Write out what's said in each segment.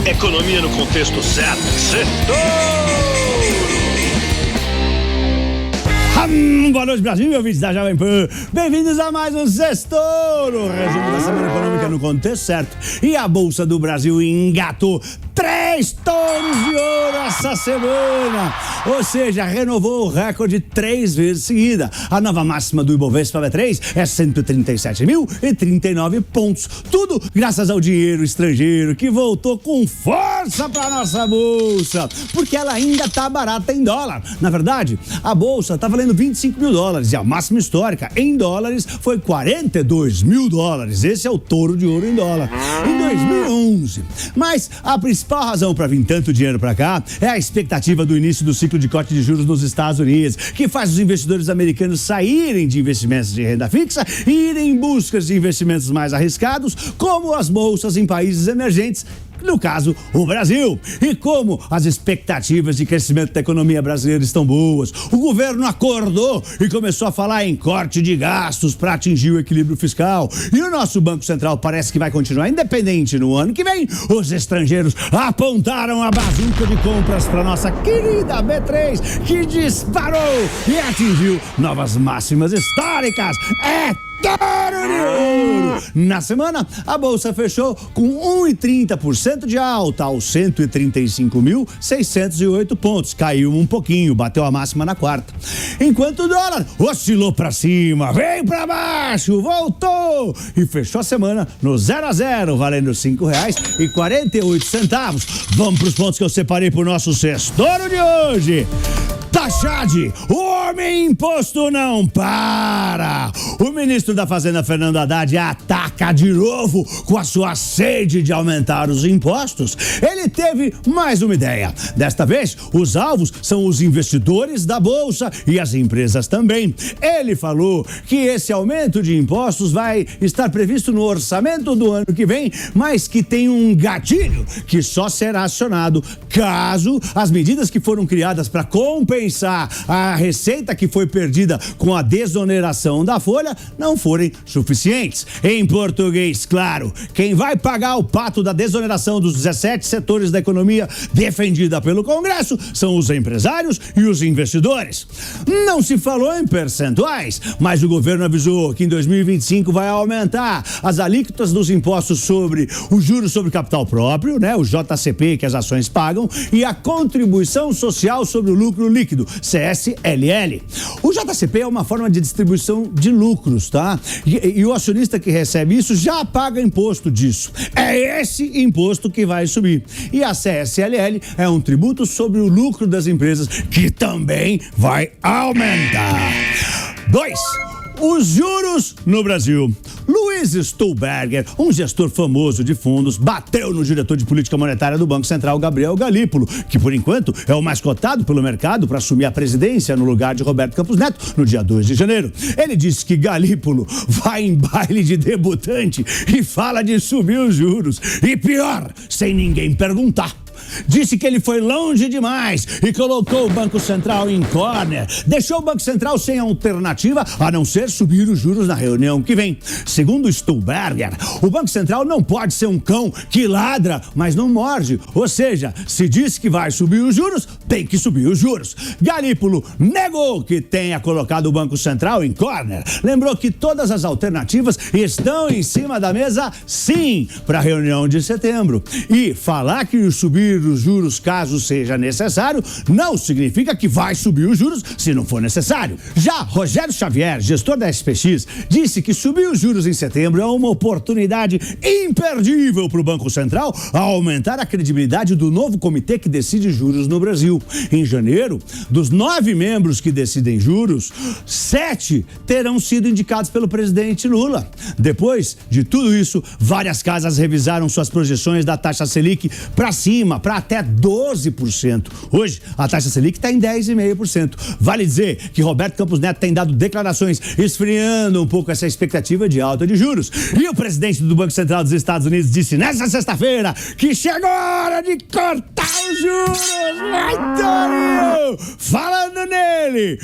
Economia no contexto certo. Boa noite, Brasil, ouvintes da Jovem Pan. Bem-vindos a mais um Sextouro, resumo da semana econômica no contexto certo. E a Bolsa do Brasil engatou 3 touros de ouro essa semana. Ou seja, renovou o recorde 3 vezes seguida. A nova máxima do Ibovespa B3 é 137.039 pontos. Tudo graças ao dinheiro estrangeiro que voltou com força para nossa Bolsa. Porque ela ainda tá barata em dólar. Na verdade, a Bolsa tá valendo 25 mil dólares e a máxima histórica em dólares foi 42 mil dólares. Esse é o touro de ouro em dólar. Em 2011. Mas a principal razão para vir tanto dinheiro para cá é a expectativa do início do ciclo de corte de juros nos Estados Unidos, que faz os investidores americanos saírem de investimentos de renda fixa e irem em busca de investimentos mais arriscados, como as bolsas em países emergentes, no caso, o Brasil. E como as expectativas de crescimento da economia brasileira estão boas, o governo acordou e começou a falar em corte de gastos para atingir o equilíbrio fiscal. E o nosso Banco Central parece que vai continuar independente no ano que vem. Os estrangeiros apontaram a bazuca de compras para nossa querida B3, que disparou e atingiu novas máximas históricas. É touro de ouro! Na semana, a Bolsa fechou com 1,30% de alta aos 135.608 pontos. Caiu um pouquinho, bateu a máxima na quarta. Enquanto o dólar oscilou para cima, veio para baixo, voltou e fechou a semana no 0 a 0, valendo R$ 5,48. Vamos para os pontos que eu separei para o nosso Sextouro de hoje. Taxade, o homem imposto não para. O ministro da Fazenda, Fernando Haddad, ataca de novo com a sua sede de aumentar os impostos. Ele teve mais uma ideia. Desta vez, os alvos são os investidores da Bolsa e as empresas também. Ele falou que esse aumento de impostos vai estar previsto no orçamento do ano que vem, mas que tem um gatilho que só será acionado caso as medidas que foram criadas para compensar a receita que foi perdida com a desoneração da folha não forem suficientes. Em português, claro, quem vai pagar o pato da desoneração dos 17 setores da economia defendida pelo Congresso são os empresários e os investidores. Não se falou em percentuais, mas o governo avisou que em 2025 vai aumentar as alíquotas dos impostos sobre os juros sobre capital próprio, né, o JCP que as ações pagam, e a contribuição social sobre o lucro líquido, CSLL. O JCP é uma forma de distribuição de lucros, tá? E o acionista que recebe isso já paga imposto disso. É esse imposto que vai subir. E a CSLL é um tributo sobre o lucro das empresas que também vai aumentar. 2. Os juros no Brasil. Luiz Stuhlberger, um gestor famoso de fundos, bateu no diretor de política monetária do Banco Central, Gabriel Galípolo, que por enquanto é o mais cotado pelo mercado para assumir a presidência no lugar de Roberto Campos Neto no dia 2 de janeiro. Ele disse que Galípolo vai em baile de debutante e fala de subir os juros. E pior, sem ninguém perguntar. Disse que ele foi longe demais e colocou o Banco Central em corner. Deixou o Banco Central sem alternativa a não ser subir os juros na reunião que vem. Segundo Stuhlberger, o Banco Central não pode ser um cão que ladra, mas não morde. Ou seja, se diz que vai subir os juros, tem que subir os juros. Galípolo negou que tenha colocado o Banco Central em corner. Lembrou que todas as alternativas estão em cima da mesa, sim, para a reunião de setembro. E falar que subir os juros caso seja necessário não significa que vai subir os juros se não for necessário. Já Rogério Xavier, gestor da SPX, disse que subir os juros em setembro é uma oportunidade imperdível para o Banco Central a aumentar a credibilidade do novo comitê que decide juros no Brasil. Em janeiro, dos 9 membros que decidem juros, 7 terão sido indicados pelo presidente Lula. Depois de tudo isso, várias casas revisaram suas projeções da taxa Selic para cima, para até 12%. Hoje, a taxa Selic está em 10,5%. Vale dizer que Roberto Campos Neto tem dado declarações esfriando um pouco essa expectativa de alta de juros. E o presidente do Banco Central dos Estados Unidos disse nessa sexta-feira que chegou a hora de cortar os juros. Vai, Torinho! Falando nele,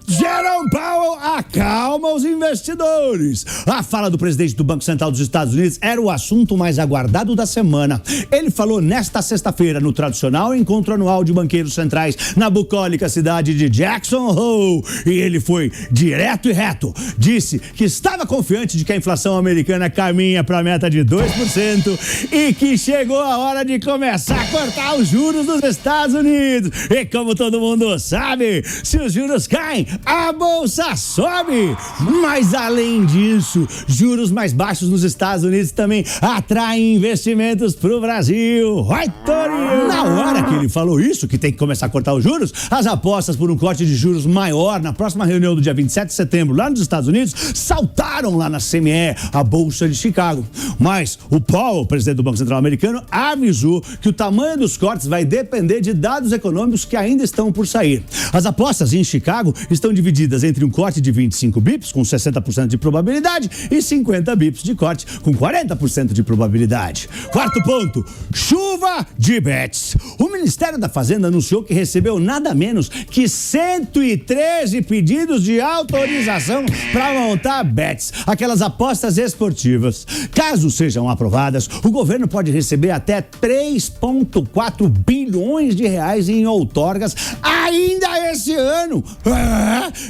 Jerome Powell acalma os investidores. A fala do presidente do Banco Central dos Estados Unidos era o assunto mais aguardado da semana. Ele falou nesta sexta-feira no tradicional encontro anual de banqueiros centrais na bucólica cidade de Jackson Hole. E ele foi direto e reto. Disse que estava confiante de que a inflação americana caminha para a meta de 2% e que chegou a hora de começar a cortar os juros dos Estados Unidos. E como todo mundo sabe, se os juros caem, a bolsa sobe. Mas além disso, juros mais baixos nos Estados Unidos também atraem investimentos pro Brasil. Vai, Torinho! Na hora que ele falou isso, que tem que começar a cortar os juros, as apostas por um corte de juros maior na próxima reunião do dia 27 de setembro lá nos Estados Unidos saltaram lá na CME, a Bolsa de Chicago. Mas o Powell, presidente do Banco Central americano, avisou que o tamanho dos cortes vai depender de dados econômicos que ainda estão por sair. As apostas em Chicago estão divididas entre um corte de 25 bips, com 60% de probabilidade, e 50 bips de corte, com 40% de probabilidade. Quarto ponto, chuva de bets. O Ministério da Fazenda anunciou que recebeu nada menos que 113 pedidos de autorização para montar bets, aquelas apostas esportivas. Caso sejam aprovadas, o governo pode receber até 3,4 bilhões de reais em outorgas ainda esse ano.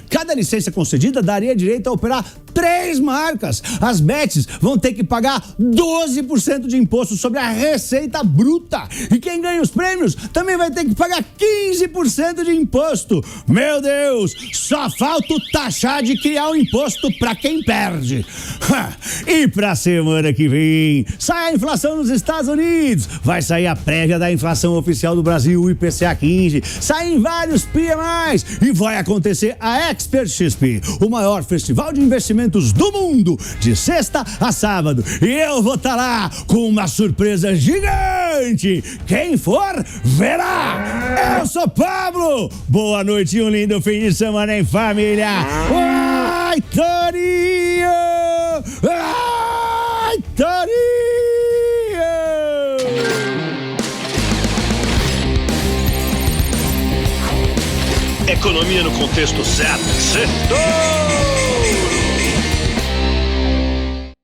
Cada licença concedida daria direito a operar 3 marcas. As bets vão ter que pagar 12% de imposto sobre a receita bruta. E quem ganha os prêmios também vai ter que pagar 15% de imposto. Meu Deus, só falta o taxar de criar um imposto pra quem perde. E pra semana que vem, sai a inflação nos Estados Unidos. Vai sair a prévia da inflação oficial do Brasil, o IPCA 15. Saem vários PMIs e vai acontecer a Expert XP, o maior festival de investimentos do mundo, de sexta a sábado. E eu vou estar lá com uma surpresa gigante. Quem for, verá. Eu sou Pablo. Boa noite e um lindo fim de semana em família. Ai, Torinho! Ai, Torinho! Economia no contexto certo. Certo!